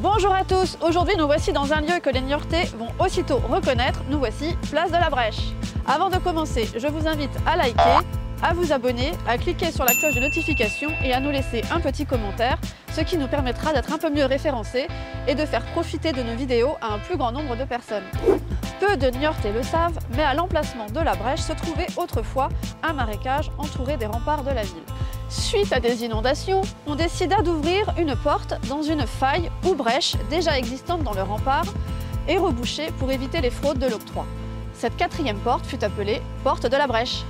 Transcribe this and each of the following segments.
Bonjour à tous, aujourd'hui nous voici dans un lieu que les Niortais vont aussitôt reconnaître, nous voici place de la Brèche. Avant de commencer, je vous invite à liker, à vous abonner, à cliquer sur la cloche de notification et à nous laisser un petit commentaire, ce qui nous permettra d'être un peu mieux référencés et de faire profiter de nos vidéos à un plus grand nombre de personnes. Peu de Niortais le savent, mais à l'emplacement de la Brèche se trouvait autrefois un marécage entouré des remparts de la ville. Suite à des inondations, on décida d'ouvrir une porte dans une faille ou brèche déjà existante dans le rempart et rebouchée pour éviter les fraudes de l'octroi. Cette quatrième porte fut appelée porte de la Brèche.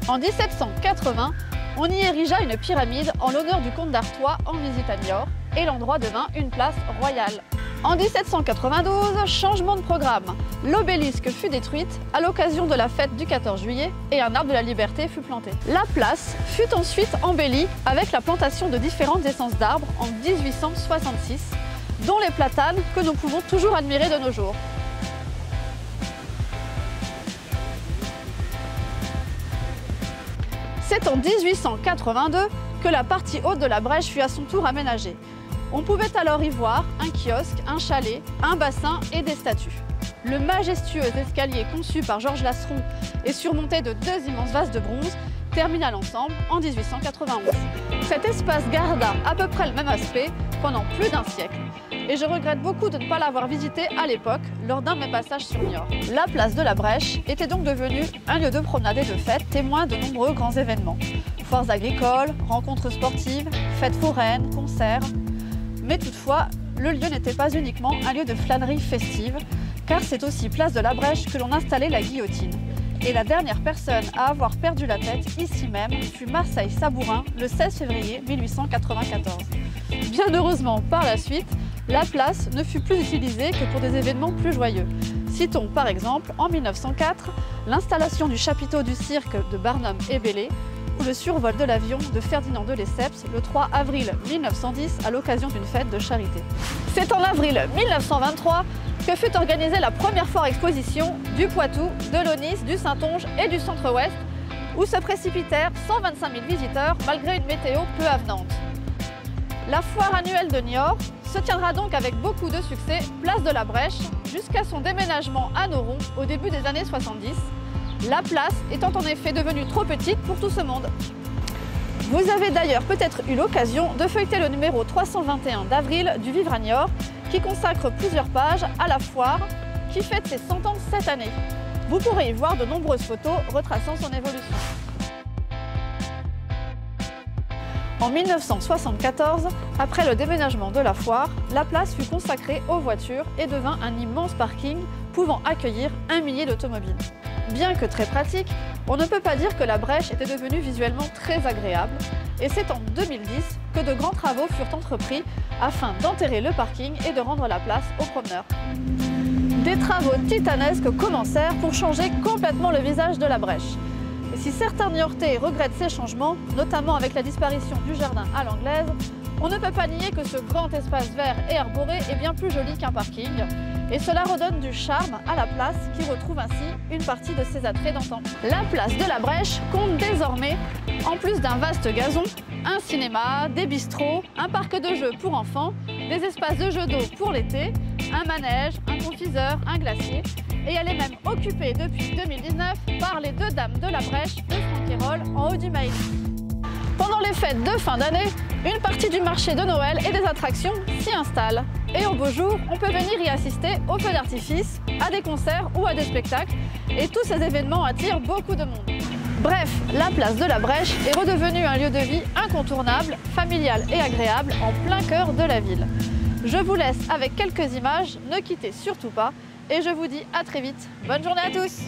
En 1780, on y érigea une pyramide en l'honneur du comte d'Artois en visite à Niort et l'endroit devint une place royale. En 1792, changement de programme. L'obélisque fut détruite à l'occasion de la fête du 14 juillet et un arbre de la liberté fut planté. La place fut ensuite embellie avec la plantation de différentes essences d'arbres en 1866, dont les platanes que nous pouvons toujours admirer de nos jours. C'est en 1882 que la partie haute de la Brèche fut à son tour aménagée. On pouvait alors y voir un kiosque, un chalet, un bassin et des statues. Le majestueux escalier conçu par Georges Lasseron et surmonté de deux immenses vases de bronze termina l'ensemble en 1891. Cet espace garda à peu près le même aspect pendant plus d'un siècle et je regrette beaucoup de ne pas l'avoir visité à l'époque lors d'un de mes passages sur Niort. La place de la Brèche était donc devenue un lieu de promenade et de fête témoin de nombreux grands événements. Foires agricoles, rencontres sportives, fêtes foraines, concerts. Mais toutefois, le lieu n'était pas uniquement un lieu de flânerie festive, car c'est aussi place de la Brèche que l'on installait la guillotine. Et la dernière personne à avoir perdu la tête ici même fut Marseille Sabourin le 16 février 1894. Bien heureusement, par la suite, la place ne fut plus utilisée que pour des événements plus joyeux. Citons par exemple, en 1904, l'installation du chapiteau du cirque de Barnum et Bailey, ou le survol de l'avion de Ferdinand de Lesseps le 3 avril 1910 à l'occasion d'une fête de charité. C'est en avril 1923 que fut organisée la première foire exposition du Poitou, de l'Aunis, du Saintonge et du Centre-Ouest, où se précipitèrent 125 000 visiteurs malgré une météo peu avenante. La foire annuelle de Niort se tiendra donc avec beaucoup de succès place de la Brèche jusqu'à son déménagement à Noron au début des années 70. La place étant en effet devenue trop petite pour tout ce monde. Vous avez d'ailleurs peut-être eu l'occasion de feuilleter le numéro 321 d'avril du Vivre à Niort qui consacre plusieurs pages à la foire qui fête ses 100 ans cette année. Vous pourrez y voir de nombreuses photos retraçant son évolution. En 1974, après le déménagement de la foire, la place fut consacrée aux voitures et devint un immense parking pouvant accueillir 1 millier d'automobiles. Bien que très pratique, on ne peut pas dire que la Brèche était devenue visuellement très agréable et c'est en 2010 que de grands travaux furent entrepris afin d'enterrer le parking et de rendre la place aux promeneurs. Des travaux titanesques commencèrent pour changer complètement le visage de la Brèche. Et si certains Niortais regrettent ces changements, notamment avec la disparition du jardin à l'anglaise, on ne peut pas nier que ce grand espace vert et arboré est bien plus joli qu'un parking. Et cela redonne du charme à la place qui retrouve ainsi une partie de ses attraits d'antan. La place de la Brèche compte désormais, en plus d'un vaste gazon, un cinéma, des bistrots, un parc de jeux pour enfants, des espaces de jeux d'eau pour l'été, un manège, un confiseur, un glacier. Et elle est même occupée depuis 2019 par les deux dames de la Brèche de Franquirolles en haut du Mail. Pendant les fêtes de fin d'année, une partie du marché de Noël et des attractions s'y installe. Et au beau jour, on peut venir y assister aux feux d'artifice, à des concerts ou à des spectacles. Et tous ces événements attirent beaucoup de monde. Bref, la place de la Brèche est redevenue un lieu de vie incontournable, familial et agréable en plein cœur de la ville. Je vous laisse avec quelques images, ne quittez surtout pas et je vous dis à très vite. Bonne journée à tous!